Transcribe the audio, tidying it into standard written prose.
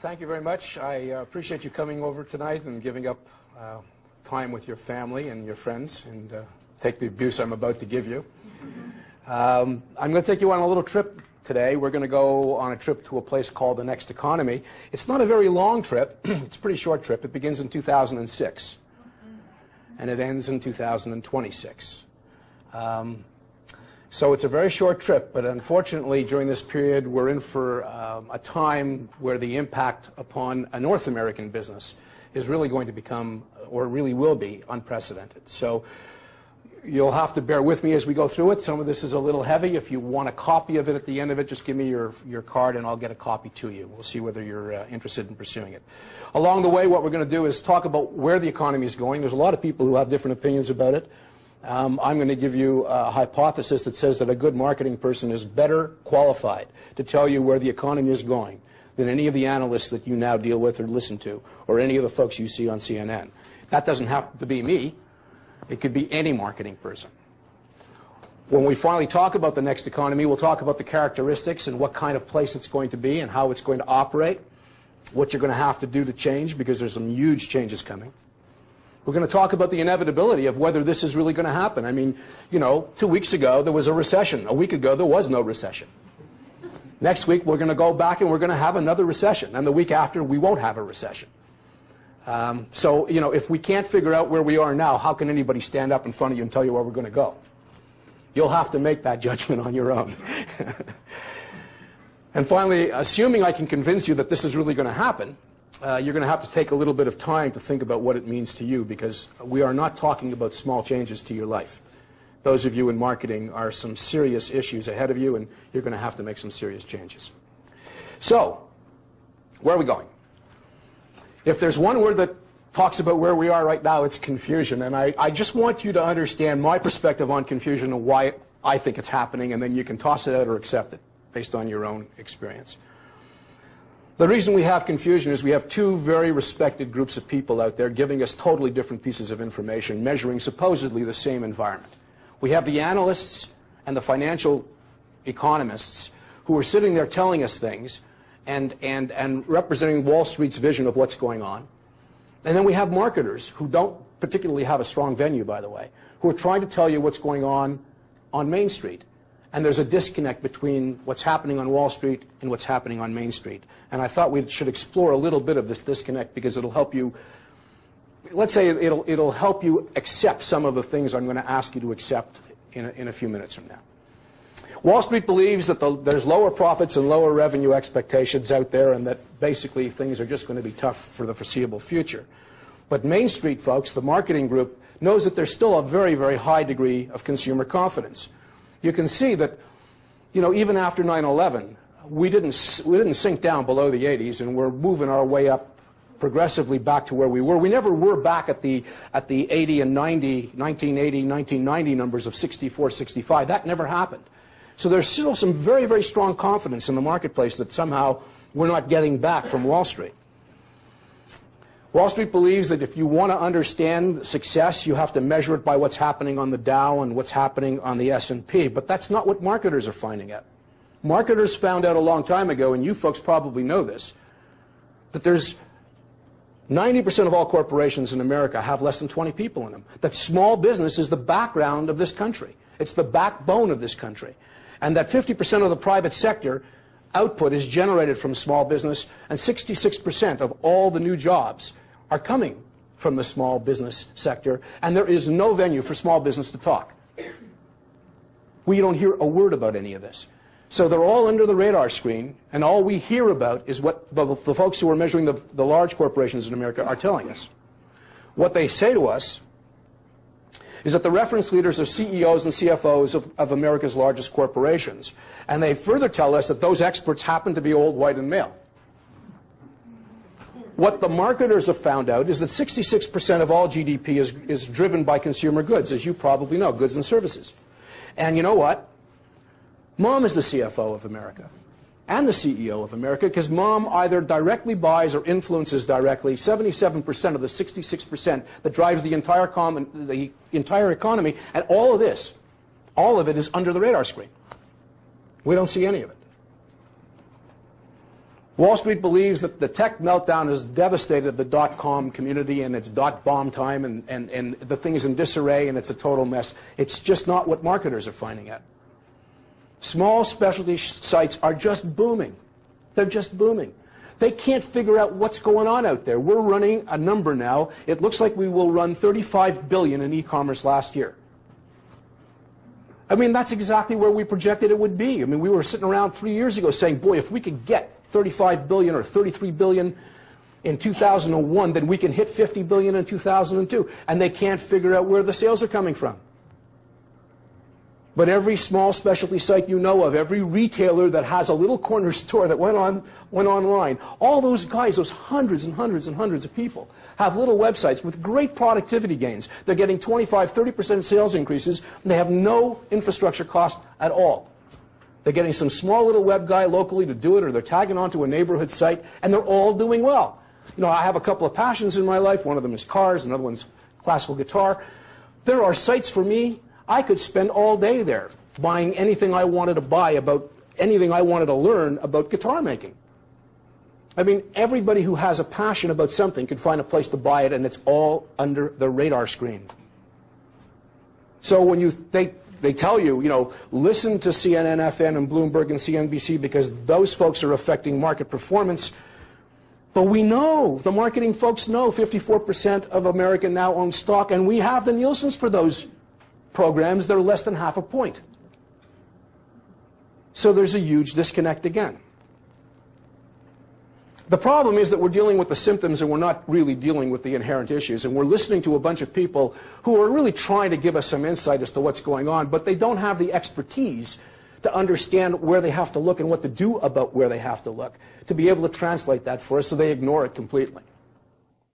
Thank you very much. I appreciate you coming over tonight and giving up time with your family and your friends and take the abuse I'm about to give you. I'm going to take you on a little trip today. We're going to go on a trip to a place called the Next Economy. It's not a very long trip. It's a pretty short trip. It begins in 2006 and it ends in 2026. So it's a very short trip, but unfortunately during this period we're in for a time where the impact upon a North American business is really going to become, or really will be, unprecedented. So you'll have to bear with me as we go through it. Some of this is a little heavy. If you want a copy of it at the end of it, just give me your card and I'll get a copy to you. We'll see whether you're interested in pursuing it. Along the way, what we're going to do is talk about where the economy is going. There's a lot of people who have different opinions about it. I'm going to give you a hypothesis that says that a good marketing person is better qualified to tell you where the economy is going than any of the analysts that you now deal with or listen to, or any of the folks you see on CNN. That doesn't have to be me. It could be any marketing person. When we finally talk about the next economy, we'll talk about the characteristics and what kind of place it's going to be and how it's going to operate, what you're going to have to do to change, because there's some huge changes coming. We're going to talk about the inevitability of whether this is really going to happen. I mean, you know, 2 weeks ago there was a recession. A week ago there was no recession. Next week we're going to go back and we're going to have another recession. And the week after we won't have a recession. So, you know, if we can't figure out where we are now, how can anybody stand up in front of you and tell you where we're going to go? You'll have to make that judgment on your own. And finally, assuming I can convince you that this is really going to happen, you're going to have to take a little bit of time to think about what it means to you, because we are not talking about small changes to your life. Those of you in marketing are some serious issues ahead of you, and you're going to have to make some serious changes. So, where are we going? If there's one word that talks about where we are right now, it's confusion. And I just want you to understand my perspective on confusion and why I think it's happening, and then you can toss it out or accept it based on your own experience. The reason we have confusion is we have two very respected groups of people out there giving us totally different pieces of information, measuring supposedly the same environment. We have the analysts and the financial economists who are sitting there telling us things and representing Wall Street's vision of what's going on. And then we have marketers who don't particularly have a strong venue, by the way, who are trying to tell you what's going on Main Street. And there's a disconnect between what's happening on Wall Street and what's happening on Main Street. And I thought we should explore a little bit of this disconnect, because it'll help you, let's say it'll help you accept some of the things I'm going to ask you to accept in a few minutes from now. Wall Street believes that there's lower profits and lower revenue expectations out there, and that basically things are just going to be tough for the foreseeable future. But Main Street folks, the marketing group, knows that there's still a very, very high degree of consumer confidence. You can see that, you know, even after 9/11, we didn't sink down below the 80s, and we're moving our way up progressively back to where we were. We never were back at the 80 and 90, 1980, 1990 numbers of 64, 65. That never happened. So there's still some very, very strong confidence in the marketplace that somehow we're not getting back from Wall Street. Wall Street believes that if you want to understand success, you have to measure it by what's happening on the Dow and what's happening on the S&P. But that's not what marketers are finding out. Marketers found out a long time ago, and you folks probably know this, that there's 90% of all corporations in America have less than 20 people in them. That small business is the background of this country. It's the backbone of this country. And that 50% of the private sector output is generated from small business, and 66% of all the new jobs are coming from the small business sector, and there is no venue for small business to talk. We don't hear a word about any of this. So they're all under the radar screen, and all we hear about is what the folks who are measuring the large corporations in America are telling us. What they say to us is that the reference leaders are CEOs and CFOs of America's largest corporations. And they further tell us that those experts happen to be old, white, and male. What the marketers have found out is that 66% of all GDP is driven by consumer goods, as you probably know, goods and services. And you know what? Mom is the CFO of America and the CEO of America, because Mom either directly buys or influences directly 77% of the 66% that drives the entire economy, and all of it is under the radar screen. We don't see any of it. Wall Street believes that the tech meltdown has devastated the dot-com community and it's dot-bomb time and the thing is in disarray and it's a total mess. It's just not what marketers are finding out. Small specialty sites are just booming. They're just booming. They can't figure out what's going on out there. We're running a number now. It looks like we will run $35 billion in e-commerce last year. I mean, that's exactly where we projected it would be. I mean, we were sitting around 3 years ago saying, boy, if we could get 35 billion or 33 billion in 2001, then we can hit 50 billion in 2002. And they can't figure out where the sales are coming from. But every small specialty site you know of, every retailer that has a little corner store that went online, all those guys, those hundreds and hundreds and hundreds of people, have little websites with great productivity gains. They're getting 25, 30% sales increases, and they have no infrastructure cost at all. They're getting some small little web guy locally to do it, or they're tagging onto a neighborhood site, and they're all doing well. You know, I have a couple of passions in my life. One of them is cars, another one's classical guitar. There are sites for me. I could spend all day there buying anything I wanted to buy about anything I wanted to learn about guitar making. I mean, everybody who has a passion about something can find a place to buy it, and it's all under the radar screen. So when they tell you, you know, listen to CNN, FN, and Bloomberg and CNBC because those folks are affecting market performance. But we know, the marketing folks know 54% of America now owns stock, and we have the Nielsen's for those programs. They're less than half a point. So there's a huge disconnect again. The problem is that we're dealing with the symptoms and we're not really dealing with the inherent issues. And we're listening to a bunch of people who are really trying to give us some insight as to what's going on, but they don't have the expertise to understand where they have to look and what to do about where they have to look, to be able to translate that for us, so they ignore it completely.